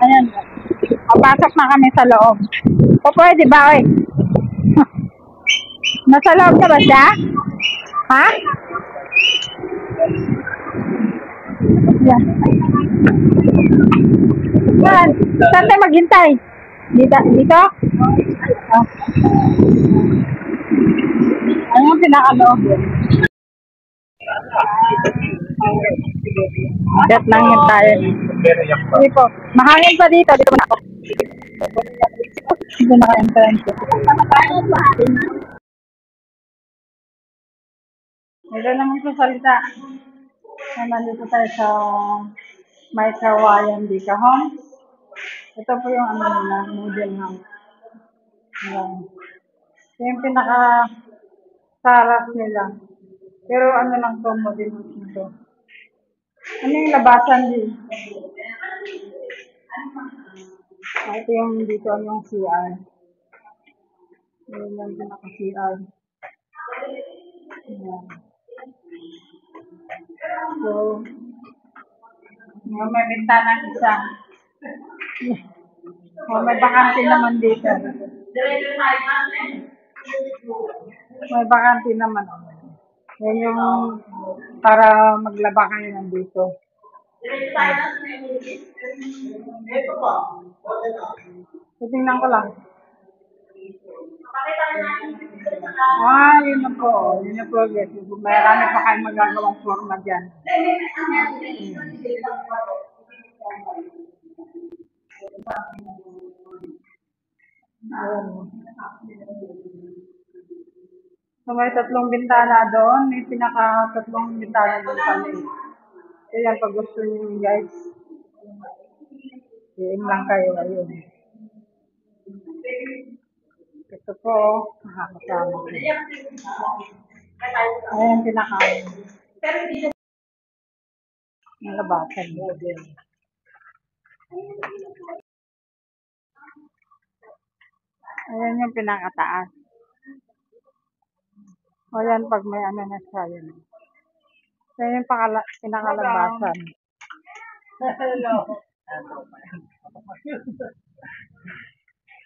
Ayan. Papasok na kami sa loob. O pwede ba, oy? Nasa loob na ba siya? Ha? Yan. Yan. Saan tayo maghintay? Dito? Dito? Oh. Ano yung pinakaloob yun? Jet lang yun tayo. Hindi po. Mahangin pa dito. Dito na ako. Dito na ka-entrance. Ito naman sa salita. Nandito tayo sa May Kawayan di Kahong. Ito po yung ano nila, model house. Ayan. Ito yung pinaka-saras nila. Pero ano lang to, model house nito. Ano yung labasan din? Ito yung dito, yung CR. Ayan yung pinaka-CR. Ayan. So, may bintana isa. May bakante naman dito. May bakante naman. Yan yung para maglaba kayo nandito. Tingnan ko lang. Yun na po. Yun na po. Marami pa kayo magagawang forma dyan. So, may 3 bintana doon. May pinaka-3 bintana doon kami. Kaya pag gusto niyo guys, i-in lang kayo. Ayun. Ito po, nakakasama. Ayan, pinaka- nalabasan mo din. Ayan yung pinakataas. O yan, pag may ano na siya yun. Ayan yung pinakalabasan.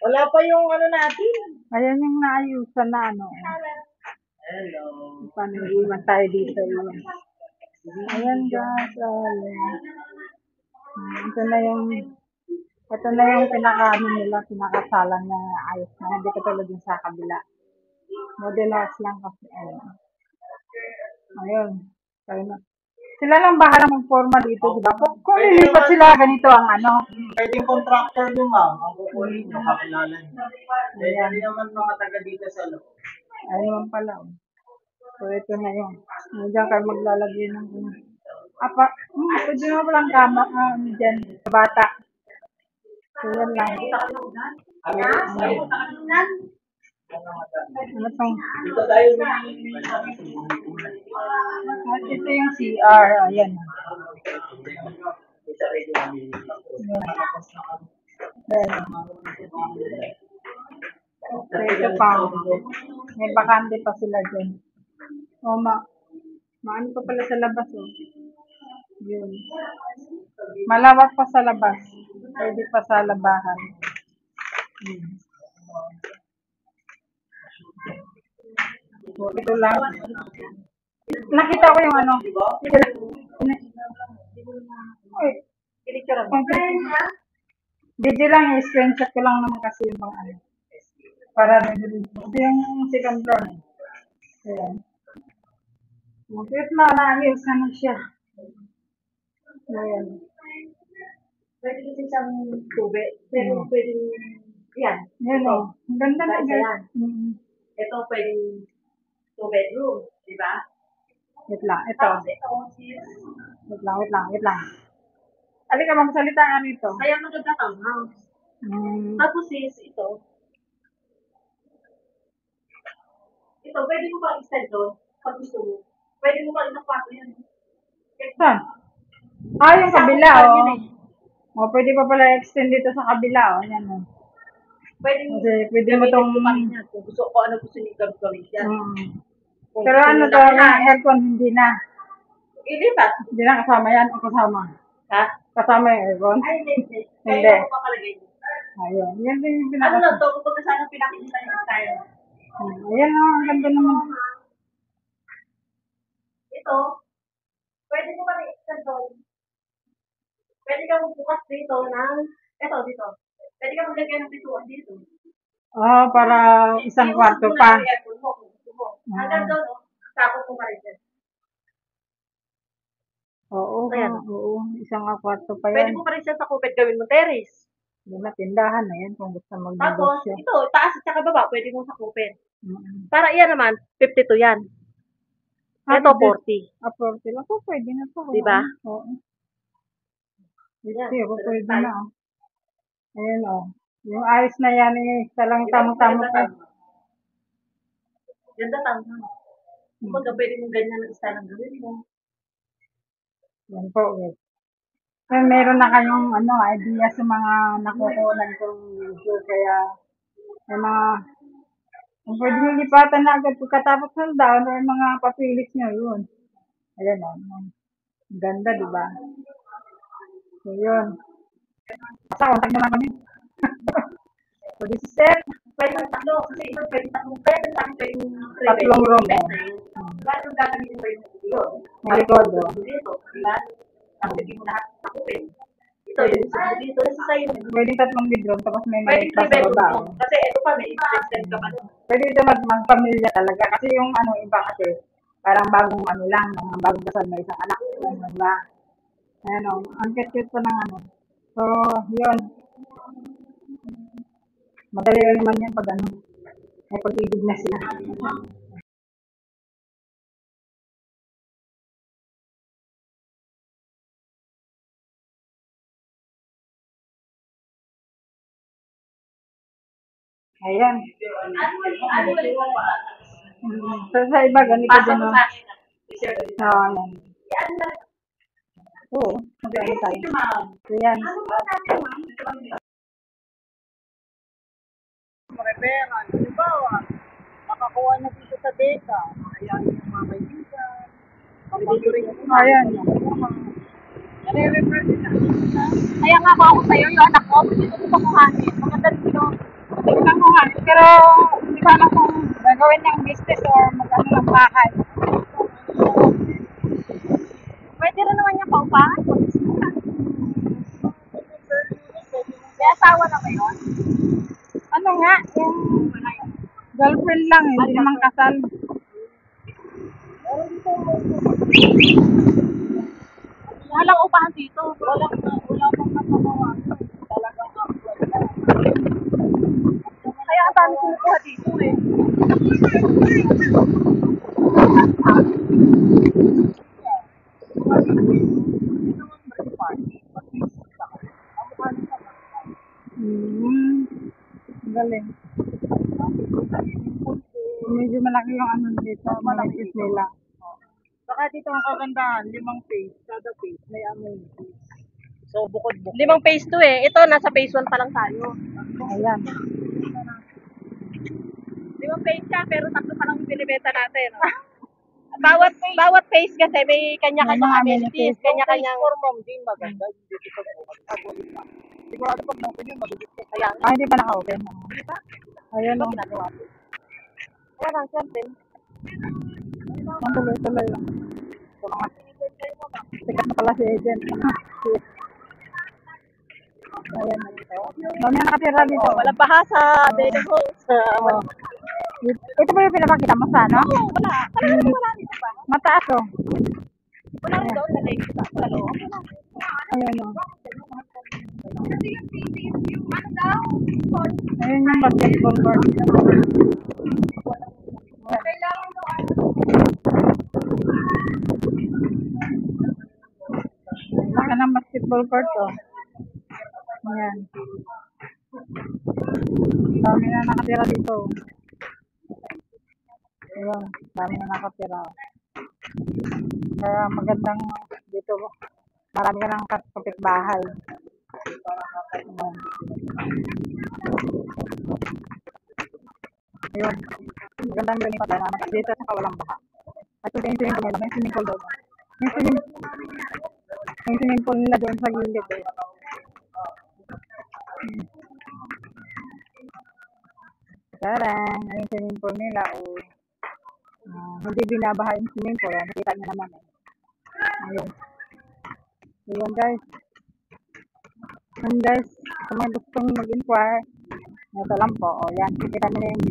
Wala pa yung ano natin. Ayan yung naayusan na ano. Hello. Paano iwan tayo dito yun. Ayan guys. Ito na yung pinaka-ano nila, pinakasalang na ayos na. Hindi katulad yung sa kabila. Model house lang kasi. Ayun. Sila lang bahala mag-forma dito, di ba? Kung lilipat sila, ganito ang ano. Pwedeng contractor nyo, ma'am. Ang kukulit nyo, kakilala nyo. Hindi naman mga taga dito sa loob. Ayun pala. So, ito na yun. Diyan kayo maglalagay ng pwede mo palang kama dyan, sa bata. So, yan lang. Ano itong? Dito tayo. At ito yung CR. Ayan. Ito pa. May bakante pa sila dyan. Maano pa pala sa labas, oh. Yun. Malawak pa sa labas. Pwede pa sa labahan. So, ito lang. Nakita ko yung ano. Video lang, i-screenshot ko lang naman kasi yung mga ano. Para ito yung second floor. Ayan. Mukit na, naayos na siya. Ayan. Pwede kasi siyang tubig. Pero pwede, yan. Yan o. Ang ganda na guys. Ito pwede 2 bedroom, di ba? Wait lang, ito. Wait lang. Alika, magsalita nga nito. Kaya maganda kang house. Tapos ito. Ito, pwede mo ba extend doon? Pag gusto mo. Pwede mo ba isang kwarto yan? Saan? Yung kabila, o. Pwede pa pala extend dito sa kabila, o. Yan, o. Pwede mo itong... Kung gusto ko, ano gusto niyo gawin dyan. Pero ano to, yung aircon, hindi na. Hindi ba? Hindi na kasama yan, o kasama. Ha? Kasama yung aircon? Ay, hindi. Hindi. Kaya mo papalagay mo. Ayun. Yan din yung Ano pinaka... lang to? Kung sana pinakikita yung style. Ayan o, ang ganda naman. Ito, pwede mo pa rin doon. Pwede ka magbukas dito ng, ito, dito. Pwede ka maglagay ng pituan dito. Oh, para isang kwarto pa. Hanggang doon, tapos mo pa rin dyan. Oo, Ayan. oo. Isang kwarto pa Pwede yan. mo pa rin siya sa kupit gawin mo terrace. Yan na, tindahan na yan kung gusto Tapos, mag-negosyo. ito, taas at saka baba, pwede mo sa kupit. Mm. Para iyan naman, 52 yan. Ito, 40. 40 lang. So, pwede na to. Diba? Oo. Yan. Ito, pwede na. Ayan o. Yung ayos na yan, yung isa lang tamo-tamo pa. Ganda tama. Kumbaga, pwede mo ganyan ang style ng gawin mo. Yan po, guys. Pero meron na kayong idea sa mga nakukunan kong video. Kaya, may mga, kung pwede nyo lipatan na agad pagkatapos ng down or mga papilit nyo, yun. Ayan o. Ganda, di ba? So, yun. Basta, contact naman kami. So, this is it. Pwede mo tatlo, kasi ito pwede tatlong pwede sa akin pwede Tatlong room. Bakit yung gagamitin mo yun? Malikod, o. Dito, diba? Tapos hindi mo lahat nakupin. Ito yun, dito sa sa'yo. Pwede tatlong bedroom, tapos may Pwede maliit pa 3 sa bedroom baba. mo. Kasi ito pa may extend ka pa doon. Pwede ito magpamilya talaga. Kasi yung iba kasi, parang bagong lang, mga bagong kasal na isang anak. Diba? Ayan o, ang cute pa ng So, yun. Madali lang naman yan pag may pag-ibig na sila. Ayan. So, sa iba, ganito Pasa din. mo No? sa akin. Ayan. Oo, magkano tayo. So, yan. Referral. Halimbawa, makakuha na dito sa data. Ayan yung mga kaibigan. Dito rin yung Ayan. nare-refer nila. Kaya nga ako sa'yo yung anak ko, dito ko kuhanin. Maganda dito. Pwede kang kuhanin. Pero, hindi ko alam kung gagawin niyang business or mag-ano lang bahay. Pwede rin naman niya paupahan. May asawa na ba yun? Ano nga, yung girlfriend lang, hindi naman kasal. Walang upahan dito. Wala pang napagawa. Talagang kaya ang dami kumukuha dito eh. Galing. Medyo malaki yung dito, manipis nila. Saka dito ang kagandahan, 5 phase. Kada phase may amenities. So, bukod-bukod. 5 phase 2 eh. Ito, nasa phase 1 pa lang tayo. Ayan. 5 phase siya, pero 3 pa lang yung binibenta natin. Bawat phase kasi may kanya-kanyang amenities, kanya-kanyang... For mom din maganda. Dito sa bukod. Sigurado pag natin yun, mag-discuss. Kaya, Hindi pa naka-open. Ayan o. ginagawa ko. Kaya lang, siyempre. Ang tuloy-tuloy lang. Sikat na pala si agent. Ayan. Dami na nakatira dito. Walang baha sa daily homes. Oh. Ito ba yung pinapakita mo sa ano? Wala. Wala dito ba? Mataas o. Wala rin doon sa lake sa loob. Ayan o. Ayan yung basketball court. Laki ng basketball court o. Ayan. Dami na nakatira dito. Ayan. Dami na nakatira. Kaya magandang dito. Marami ka ng kapitbahay. Ayan. Ayun. Magandang ganito tayo naman. Dito sa kawalang baha. At ito yung swimming pool nila. May swimming pool doon. May Yung swimming pool nila doon sa gilid eh. Tarang, ayun swimming pool nila oh. Hindi binabaha yung swimming pool. Nakita niyo naman eh. Ayun. Ayun guys. Ayun guys, sa mga gustong mag-inquire, ito lang po. O yan, kita nyo na yung